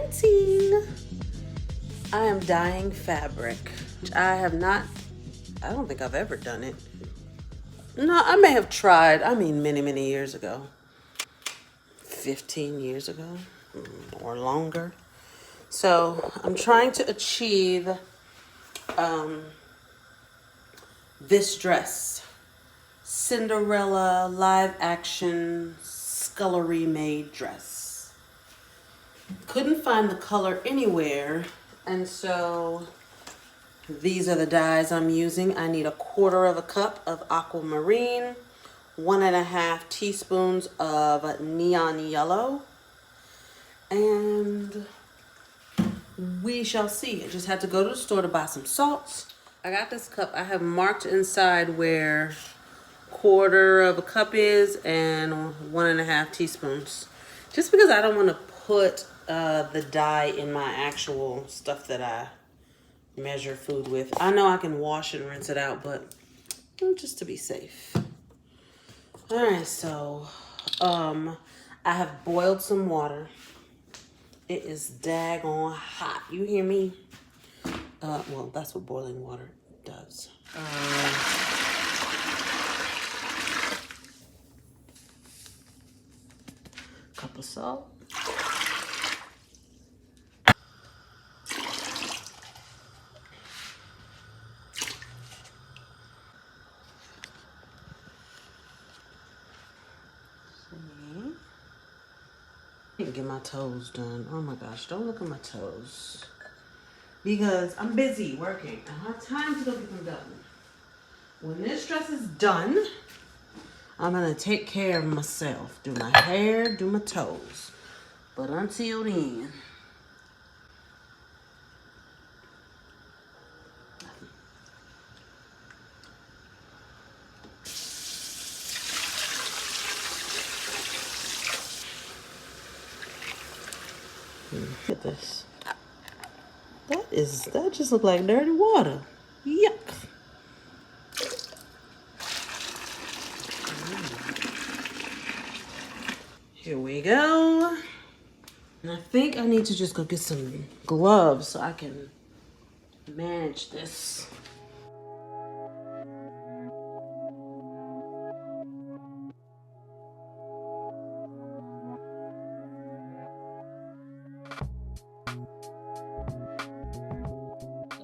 knitting. I am dyeing fabric. I don't think I've ever done it. No, I may have tried. I mean, many, many years ago. 15 years ago or longer. So I'm trying to achieve this dress. Cinderella live action scullery made dress. Couldn't find the color anywhere, and so these are the dyes I'm using. I need 1/4 cup of aquamarine, 1.5 teaspoons of neon yellow, and we shall see. I just had to go to the store to buy some salts. I got this cup. I have marked inside where 1/4 cup is and 1.5 teaspoons. Just because I don't want to put the dye in my actual stuff that I measure food with. I know I can wash and rinse it out, but just to be safe. All right, so I have boiled some water. It is daggone hot. You hear me? Well, that's what boiling water does. Cup of salt. I need to get my toes done. Oh my gosh, don't look at my toes. Because I'm busy working. I don't have time to go get them done. When this dress is done, I'm gonna take care of myself. Do my hair, do my toes. But until then, look at this. That just look like dirty water. Yuck. Here we go. And I think I need to just go get some gloves so I can manage this.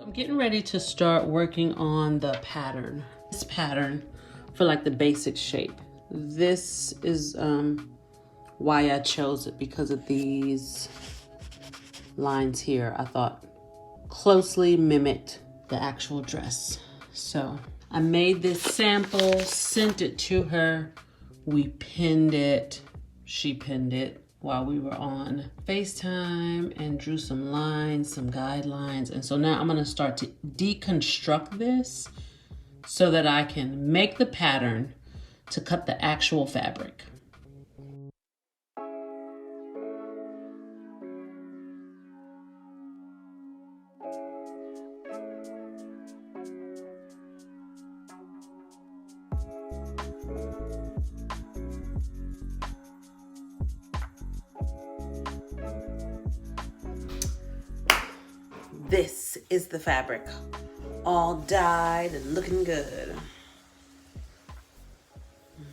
I'm getting ready to start working on the pattern. This pattern for like the basic shape. This is why I chose it, because of these lines here. I thought closely mimicked the actual dress. So I made this sample, sent it to her. We pinned it. She pinned it while we were on FaceTime and drew some lines, some guidelines. And so now I'm gonna start to deconstruct this so that I can make the pattern to cut the actual fabric. This is the fabric, all dyed and looking good.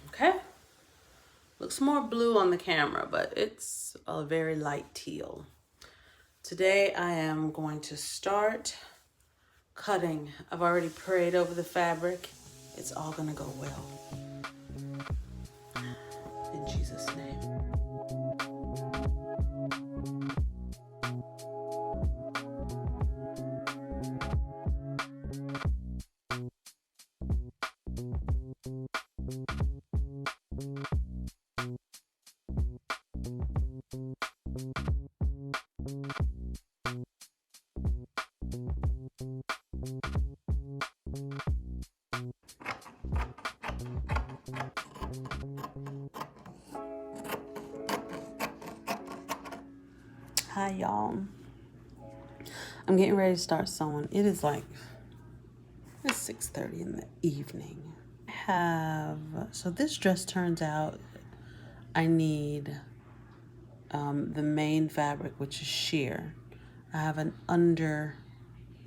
Okay. Looks more blue on the camera, but it's a very light teal. Today I am going to start cutting. I've already prayed over the fabric. It's all gonna go well. In Jesus' name. Hi y'all. I'm getting ready to start sewing. It's 6:30 in the evening. So this dress turns out I need the main fabric, which is sheer. I have an under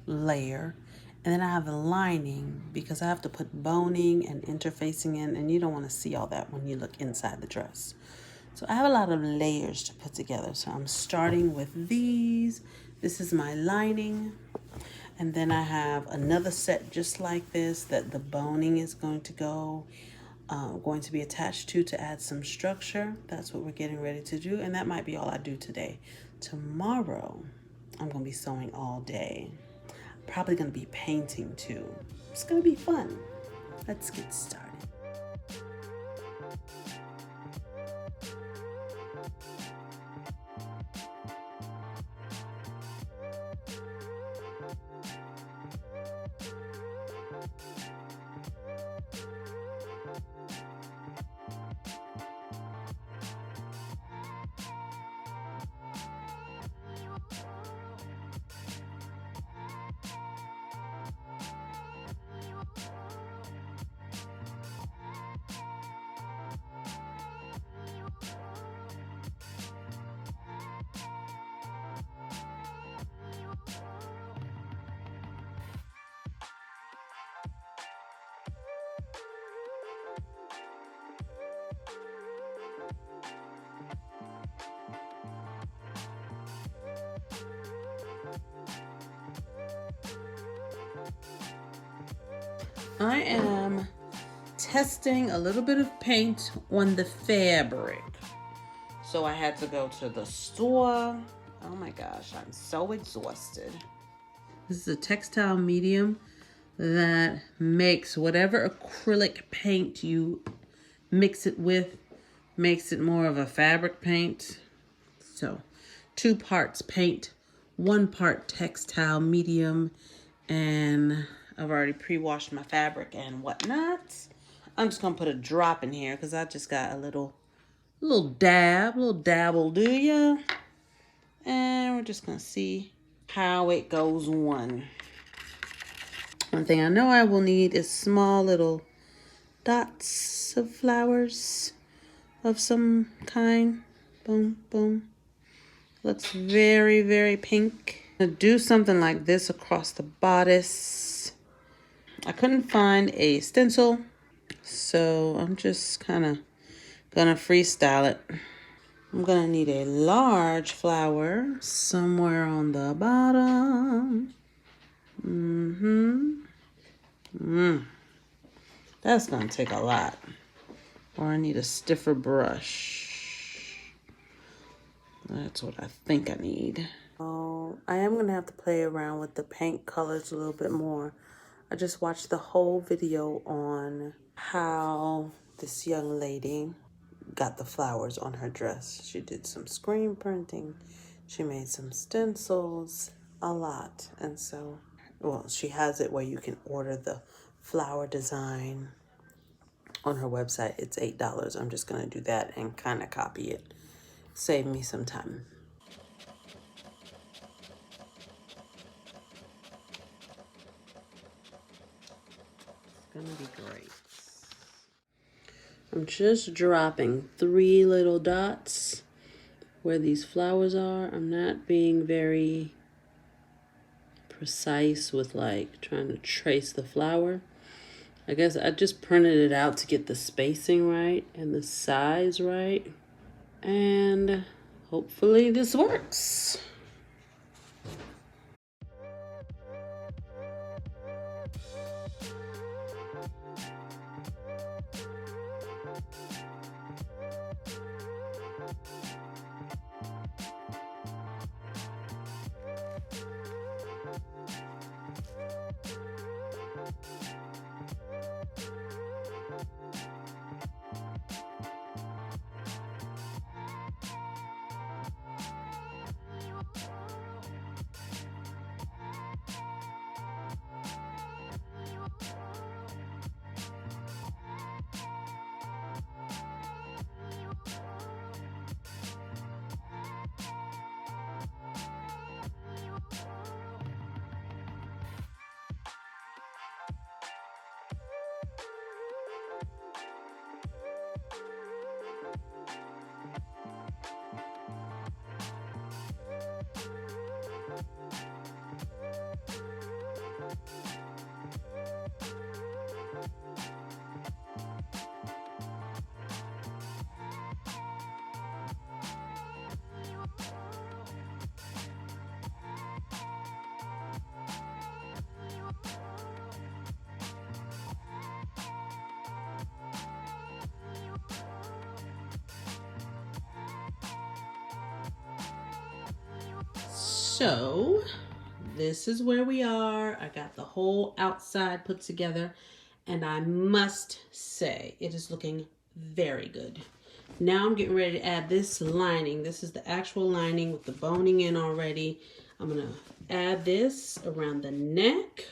layer, and then I have a lining because I have to put boning and interfacing in, and you don't want to see all that when you look inside the dress. So I have a lot of layers to put together. So I'm starting with these. This is my lining. And then I have another set just like this that the boning is going to be attached to add some structure. That's what we're getting ready to do. And that might be all I do today. Tomorrow, I'm going to be sewing all day. Probably going to be painting too. It's going to be fun. Let's get started. I am testing a little bit of paint on the fabric. So I had to go to the store. Oh my gosh, I'm so exhausted. This is a textile medium that makes whatever acrylic paint you mix it with, makes it more of a fabric paint. So 2 parts paint, 1 part textile medium, and I've already pre-washed my fabric and whatnot. I'm just gonna put a drop in here because I just got a little dabble, do ya? And we're just gonna see how it goes on. One thing I know I will need is small little dots of flowers of some kind. Boom, boom. Looks very, very pink. I'm gonna do something like this across the bodice. I couldn't find a stencil, so I'm just kind of gonna freestyle it. I'm gonna need a large flower somewhere on the bottom. That's gonna take a lot. Or I need a stiffer brush. That's what I think I need. Oh, I am gonna have to play around with the paint colors a little bit more. I just watched the whole video on how this young lady got the flowers on her dress. She did some screen printing. She made some stencils, a lot. And so, well, she has it where you can order the flower design on her website. It's $8. I'm just gonna do that and kind of copy it. Save me some time. It's gonna be great. I'm just dropping 3 little dots where these flowers are. I'm not being very precise with like trying to trace the flower. I guess I just printed it out to get the spacing right and the size right. And hopefully this works. So this is where we are. I got the whole outside put together, and I must say it is looking very good. Now I'm getting ready to add this lining. This is the actual lining with the boning in already. I'm gonna add this around the neck.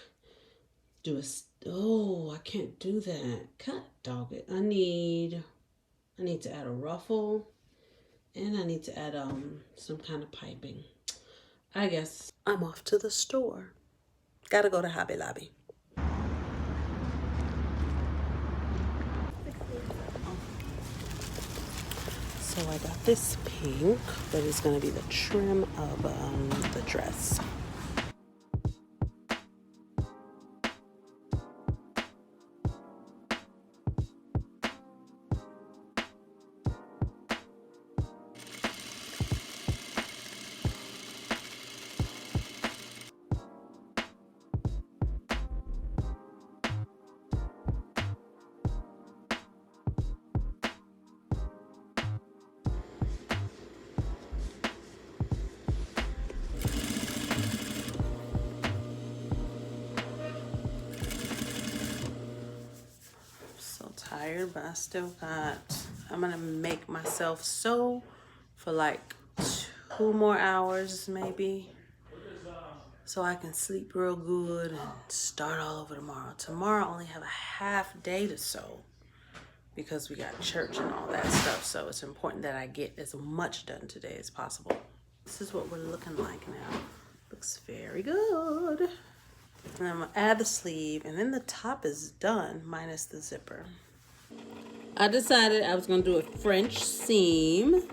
Oh, I can't do that. God dog it. I need to add a ruffle, and I need to add some kind of piping. I guess I'm off to the store. Gotta go to Hobby Lobby. So I got this pink that is gonna be the trim of the dress. Tired, but I still got, I'm gonna make myself sew for like 2 more hours maybe, so I can sleep real good and start all over tomorrow. Tomorrow I only have a half day to sew because we got church and all that stuff, so it's important that I get as much done today as possible. This is what we're looking like now. Looks very good. And I'm gonna add the sleeve, and then the top is done minus the zipper. I decided I was going to do a French seam.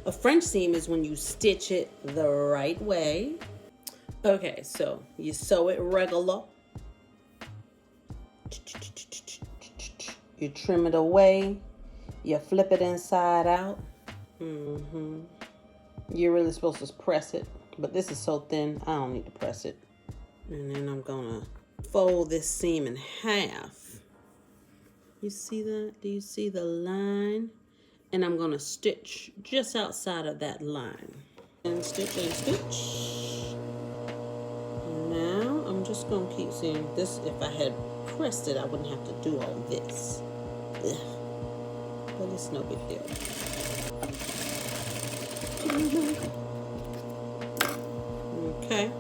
A French seam is when you stitch it the right way. Okay, so you sew it regular. You trim it away. You flip it inside out. You're really supposed to press it, but this is so thin, I don't need to press it. And then I'm going to fold this seam in half. You see that? Do you see the line? And I'm gonna stitch just outside of that line. And stitch and stitch. Now I'm just gonna keep seeing this. If I had pressed it, I wouldn't have to do all this. Ugh. But it's no big deal. Okay.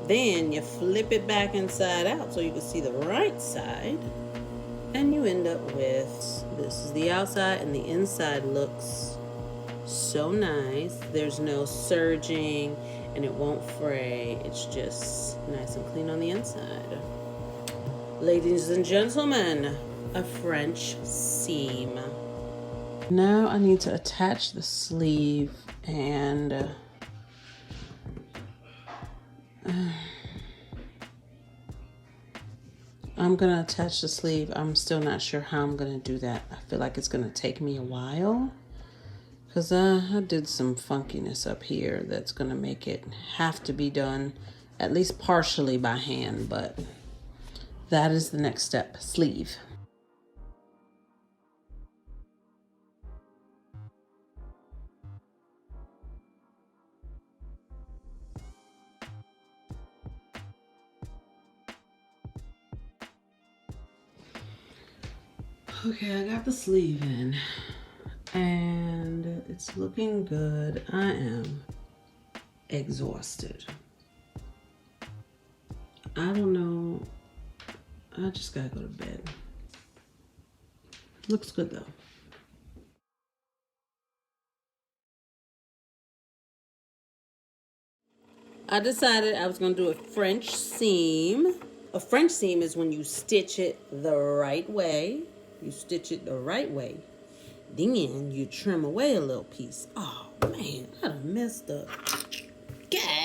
Then you flip it back inside out so you can see the right side. And you end up with, this is the outside, and the inside looks so nice. There's no serging, and it won't fray. It's just nice and clean on the inside. Ladies and gentlemen, a French seam. Now I need to attach the sleeve, and I'm gonna attach the sleeve. I'm still not sure how I'm gonna do that. I feel like it's gonna take me a while because I did some funkiness up here that's gonna make it have to be done at least partially by hand, but that is the next step, sleeve. Okay, I got the sleeve in and it's looking good. I am exhausted. I don't know. I just gotta go to bed. Looks good though. I decided I was gonna do a French seam. A French seam is when you stitch it the right way. You stitch it the right way. Then you trim away a little piece. Oh man, I done messed up. God